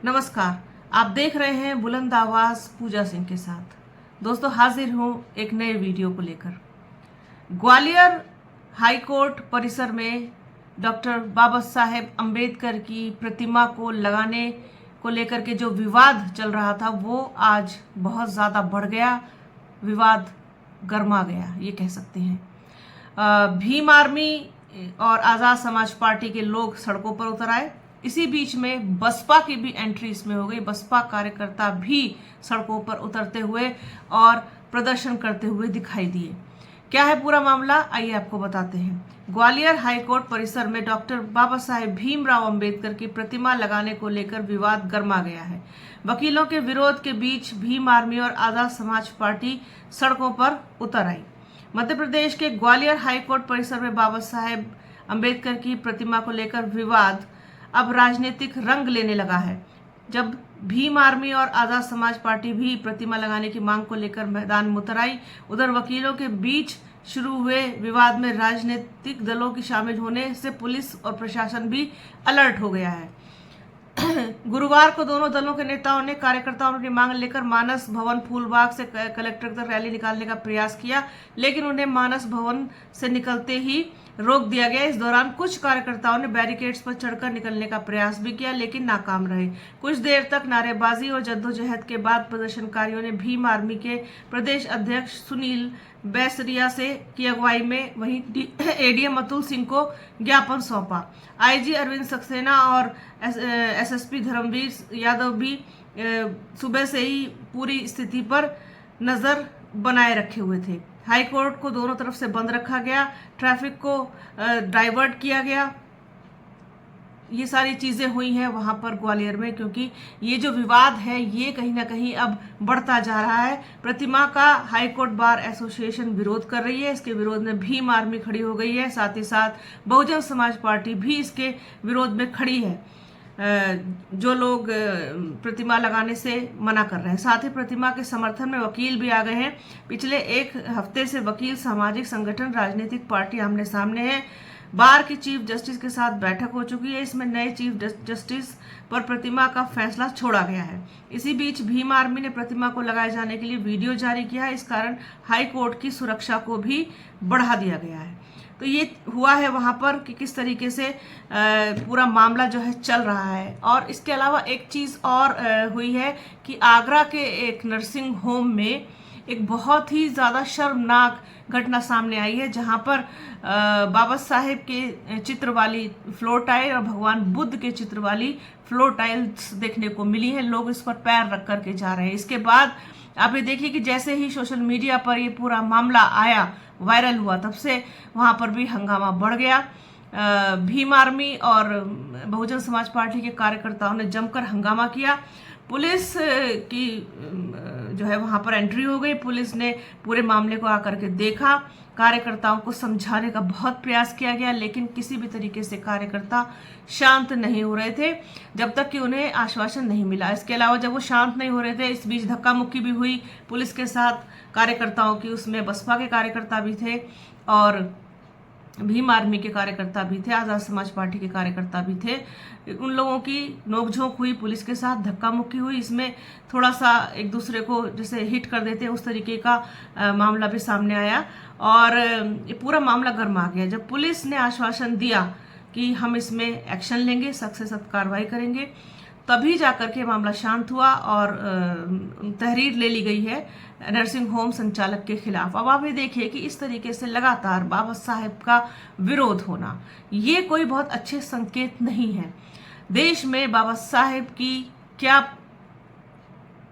नमस्कार। आप देख रहे हैं बुलंद आवाज पूजा सिंह के साथ। दोस्तों, हाजिर हूं एक नए वीडियो को लेकर। ग्वालियर हाई कोर्ट परिसर में डॉक्टर बाबा साहेब अंबेडकर की प्रतिमा को लगाने को लेकर के जो विवाद चल रहा था वो आज बहुत ज़्यादा बढ़ गया। विवाद गर्मा गया, ये कह सकते हैं। भीम आर्मी और आज़ाद समाज पार्टी के लोग सड़कों पर उतर आए। इसी बीच में बसपा की भी एंट्री इसमें हो गई। बसपा कार्यकर्ता भी सड़कों पर उतरते हुए और प्रदर्शन करते हुए दिखाई दिए। क्या है पूरा मामला, आइए आपको बताते हैं। ग्वालियर हाईकोर्ट परिसर में डॉक्टर बाबा साहेब भीमराव अंबेडकर की प्रतिमा लगाने को लेकर विवाद गर्मा गया है। वकीलों के विरोध के बीच भीम आर्मी और आज़ाद समाज पार्टी सड़कों पर उतर आई। मध्य प्रदेश के ग्वालियर हाईकोर्ट परिसर में बाबा साहेब अंबेडकर की प्रतिमा को लेकर विवाद अब राजनीतिक रंग लेने लगा है। जब भीम आर्मी और आज़ाद समाज पार्टी भी प्रतिमा लगाने की मांग को लेकर मैदान में उतर आई, उधर वकीलों के बीच शुरू हुए विवाद में राजनीतिक दलों के शामिल होने से पुलिस और प्रशासन भी अलर्ट हो गया है। गुरुवार को दोनों दलों के नेताओं ने कार्यकर्ताओं की मांग लेकर मानस भवन फूलबाग से कलेक्टर तक रैली निकालने का प्रयास किया, लेकिन उन्हें मानस भवन से निकलते ही रोक दिया गया। इस दौरान कुछ कार्यकर्ताओं ने बैरिकेड्स पर चढ़कर निकलने का प्रयास भी किया, लेकिन नाकाम रहे। कुछ देर तक नारेबाजी और जद्दोजहद के बाद प्रदर्शनकारियों ने भीम आर्मी के प्रदेश अध्यक्ष सुनील बैसरिया से की अगुवाई में वहीं एडीएम अतुल सिंह को ज्ञापन सौंपा। आईजी अरविंद सक्सेना और एसएसपी धर्मवीर यादव भी सुबह से ही पूरी स्थिति पर नजर बनाए रखे हुए थे। हाईकोर्ट को दोनों तरफ से बंद रखा गया, ट्रैफिक को डाइवर्ट किया गया। ये सारी चीजें हुई हैं वहां पर ग्वालियर में, क्योंकि ये जो विवाद है ये कहीं ना कहीं अब बढ़ता जा रहा है। प्रतिमा का हाईकोर्ट बार एसोसिएशन विरोध कर रही है। इसके विरोध में भीम आर्मी खड़ी हो गई है, साथ ही साथ बहुजन समाज पार्टी भी इसके विरोध में खड़ी है। जो लोग प्रतिमा लगाने से मना कर रहे हैं, साथ ही प्रतिमा के समर्थन में वकील भी आ गए हैं। पिछले एक हफ्ते से वकील, सामाजिक संगठन, राजनीतिक पार्टी आमने सामने है। बार की चीफ जस्टिस के साथ बैठक हो चुकी है। इसमें नए चीफ जस्टिस पर प्रतिमा का फैसला छोड़ा गया है। इसी बीच भीम आर्मी ने प्रतिमा को लगाए जाने के लिए वीडियो जारी किया है। इस कारण हाई कोर्ट की सुरक्षा को भी बढ़ा दिया गया है। तो ये हुआ है वहां पर कि किस तरीके से पूरा मामला जो है चल रहा है। और इसके अलावा एक चीज और हुई है कि आगरा के एक नर्सिंग होम में एक बहुत ही ज्यादा शर्मनाक घटना सामने आई है, जहां पर बाबा साहेब के चित्र वाली फ्लोर टाइल और भगवान बुद्ध के चित्र वाली फ्लोर टाइल्स देखने को मिली है। लोग इस पर पैर रख करके जा रहे हैं। इसके बाद आप ये देखिए कि जैसे ही सोशल मीडिया पर ये पूरा मामला आया, वायरल हुआ, तब से वहां पर भी हंगामा बढ़ गया। भीम आर्मी और बहुजन समाज पार्टी के कार्यकर्ताओं ने जमकर हंगामा किया। पुलिस की जो है वहां पर एंट्री हो गई। पुलिस ने पूरे मामले को आकर के देखा। कार्यकर्ताओं को समझाने का बहुत प्रयास किया गया, लेकिन किसी भी तरीके से कार्यकर्ता शांत नहीं हो रहे थे जब तक कि उन्हें आश्वासन नहीं मिला। इसके अलावा जब वो शांत नहीं हो रहे थे, इस बीच धक्का मुक्की भी हुई पुलिस के साथ कार्यकर्ताओं की। उसमें बसपा के कार्यकर्ता भी थे और भीम आर्मी के कार्यकर्ता भी थे, आज़ाद समाज पार्टी के कार्यकर्ता भी थे। उन लोगों की नोकझोंक हुई, पुलिस के साथ धक्का मुक्की हुई। इसमें थोड़ा सा एक दूसरे को जैसे हिट कर देते हैं उस तरीके का मामला भी सामने आया और ये पूरा मामला गर्मा गया। जब पुलिस ने आश्वासन दिया कि हम इसमें एक्शन लेंगे, सख्त से सख्त कार्रवाई करेंगे, तभी जाकर के मामला शांत हुआ और तहरीर ले ली गई है नर्सिंग होम संचालक के खिलाफ। अब आप ये देखिए कि इस तरीके से लगातार बाबा साहेब का विरोध होना ये कोई बहुत अच्छे संकेत नहीं है। देश में बाबा साहेब की क्या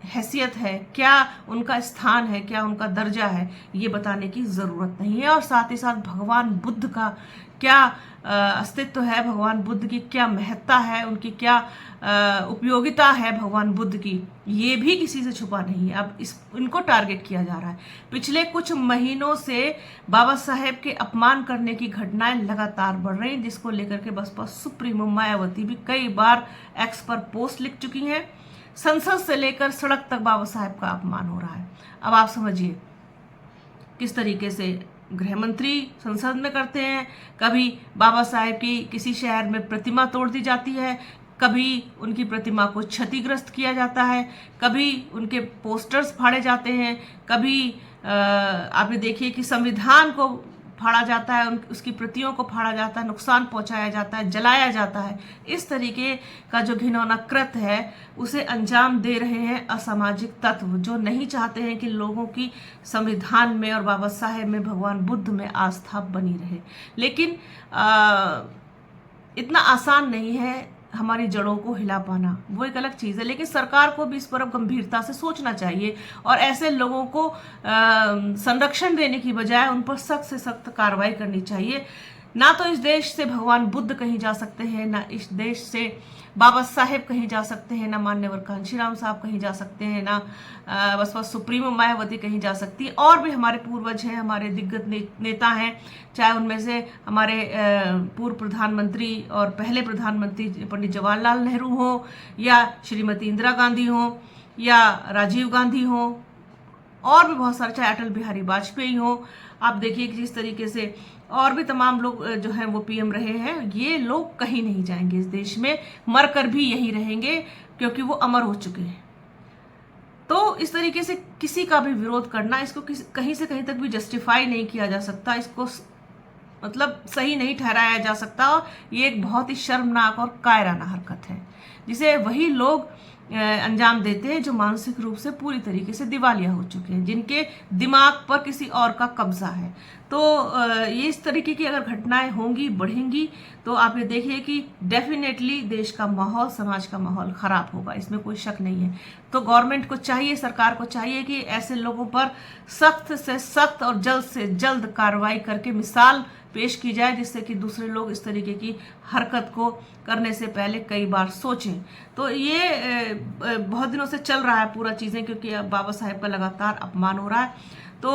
हैसियत है, क्या उनका स्थान है, क्या उनका दर्जा है, ये बताने की जरूरत नहीं है। और साथ ही साथ भगवान बुद्ध का क्या अस्तित्व है, भगवान बुद्ध की क्या महत्ता है, उनकी क्या उपयोगिता है भगवान बुद्ध की, ये भी किसी से छुपा नहीं है। अब इनको टारगेट किया जा रहा है। पिछले कुछ महीनों से बाबा साहेब के अपमान करने की घटनाएं लगातार बढ़ रही हैं, जिसको लेकर के बसपा सुप्रीमो मायावती भी कई बार एक्स पर पोस्ट लिख चुकी हैं। संसद से लेकर सड़क तक बाबा साहेब का अपमान हो रहा है। अब आप समझिए किस तरीके से गृह मंत्री संसद में करते हैं, कभी बाबा साहेब की किसी शहर में प्रतिमा तोड़ दी जाती है, कभी उनकी प्रतिमा को क्षतिग्रस्त किया जाता है, कभी उनके पोस्टर्स फाड़े जाते हैं, कभी आप ये देखिए कि संविधान को फाड़ा जाता है, उसकी प्रतियों को फाड़ा जाता है, नुकसान पहुंचाया जाता है, जलाया जाता है। इस तरीके का जो घिनौना कृत्य है उसे अंजाम दे रहे हैं असामाजिक तत्व, जो नहीं चाहते हैं कि लोगों की संविधान में और बाबा साहेब में, भगवान बुद्ध में आस्था बनी रहे। लेकिन इतना आसान नहीं है हमारी जड़ों को हिला पाना, वो एक अलग चीज़ है। लेकिन सरकार को भी इस पर अब गंभीरता से सोचना चाहिए और ऐसे लोगों को संरक्षण देने की बजाय उन पर सख्त से सख्त कार्रवाई करनी चाहिए। ना तो इस देश से भगवान बुद्ध कहीं जा सकते हैं, ना इस देश से बाबा साहेब कहीं जा सकते हैं, ना मान्यवर कांशीराम साहब कहीं जा सकते हैं, ना बसपा सुप्रीमो मायावती कहीं जा सकती है। और भी हमारे पूर्वज हैं, हमारे दिग्गज नेता हैं, चाहे उनमें से हमारे पूर्व प्रधानमंत्री और पहले प्रधानमंत्री पंडित जवाहरलाल नेहरू हो, या श्रीमती इंदिरा गांधी हो, या राजीव गांधी हो, और भी बहुत सारे, चाहे अटल बिहारी वाजपेयी हो। आप देखिए कि जिस तरीके से और भी तमाम लोग जो हैं वो पीएम रहे हैं, ये लोग कहीं नहीं जाएंगे इस देश में, मरकर भी यहीं रहेंगे क्योंकि वो अमर हो चुके हैं। तो इस तरीके से किसी का भी विरोध करना, इसको कहीं से कहीं तक भी जस्टिफाई नहीं किया जा सकता, इसको मतलब सही नहीं ठहराया जा सकता। ये एक बहुत ही शर्मनाक और कायराना हरकत है जिसे वही लोग अंजाम देते हैं जो मानसिक रूप से पूरी तरीके से दिवालिया हो चुके हैं, जिनके दिमाग पर किसी और का कब्जा है। तो ये इस तरीके की अगर घटनाएं होंगी, बढ़ेंगी, तो आप ये देखिए कि डेफिनेटली देश का माहौल, समाज का माहौल खराब होगा, इसमें कोई शक नहीं है। तो गवर्नमेंट को चाहिए, सरकार को चाहिए कि ऐसे लोगों पर सख्त से सख्त और जल्द से जल्द कार्रवाई करके मिसाल पेश की जाए, जिससे कि दूसरे लोग इस तरीके की हरकत को करने से पहले कई बार सोचें। तो ये बहुत दिनों से चल रहा है पूरा चीज़ें, क्योंकि अब बाबा साहेब का लगातार अपमान हो रहा है। तो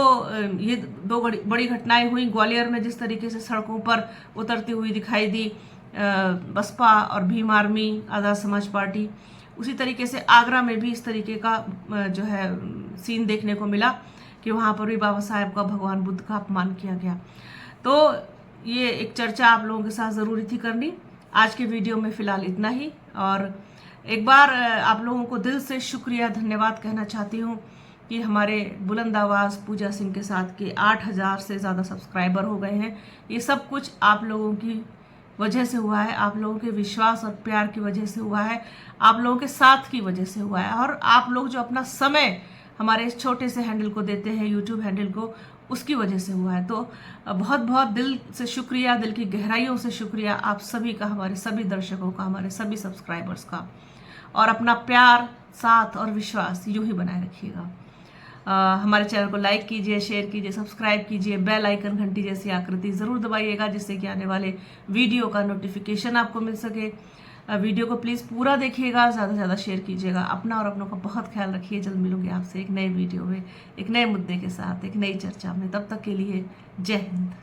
ये दो बड़ी घटनाएं हुई। ग्वालियर में जिस तरीके से सड़कों पर उतरती हुई दिखाई दी बसपा और भीम आर्मी, आज़ाद समाज पार्टी, उसी तरीके से आगरा में भी इस तरीके का जो है सीन देखने को मिला कि वहाँ पर भी बाबा साहेब का, भगवान बुद्ध का अपमान किया गया। तो ये एक चर्चा आप लोगों के साथ ज़रूरी थी करनी। आज के वीडियो में फ़िलहाल इतना ही, और एक बार आप लोगों को दिल से शुक्रिया, धन्यवाद कहना चाहती हूँ कि हमारे बुलंद आवाज़ पूजा सिंह के साथ के 8000 से ज़्यादा सब्सक्राइबर हो गए हैं। ये सब कुछ आप लोगों की वजह से हुआ है, आप लोगों के विश्वास और प्यार की वजह से हुआ है, आप लोगों के साथ की वजह से हुआ है, और आप लोग जो अपना समय हमारे इस छोटे से हैंडल को देते हैं, यूट्यूब हैंडल को, उसकी वजह से हुआ है। तो बहुत बहुत दिल से शुक्रिया, दिल की गहराइयों से शुक्रिया आप सभी का, हमारे सभी दर्शकों का, हमारे सभी सब्सक्राइबर्स का। और अपना प्यार, साथ और विश्वास यूं ही बनाए रखिएगा। हमारे चैनल को लाइक कीजिए, शेयर कीजिए, सब्सक्राइब कीजिए, बेल आइकन घंटी जैसी आकृति ज़रूर दबाइएगा, जिससे कि आने वाले वीडियो का नोटिफिकेशन आपको मिल सके। वीडियो को प्लीज़ पूरा देखिएगा, ज़्यादा से ज़्यादा शेयर कीजिएगा। अपना और अपनों का बहुत ख्याल रखिए। जल्द मिलूंगी आपसे एक नए वीडियो में, एक नए मुद्दे के साथ, एक नई चर्चा में। तब तक के लिए जय हिंद।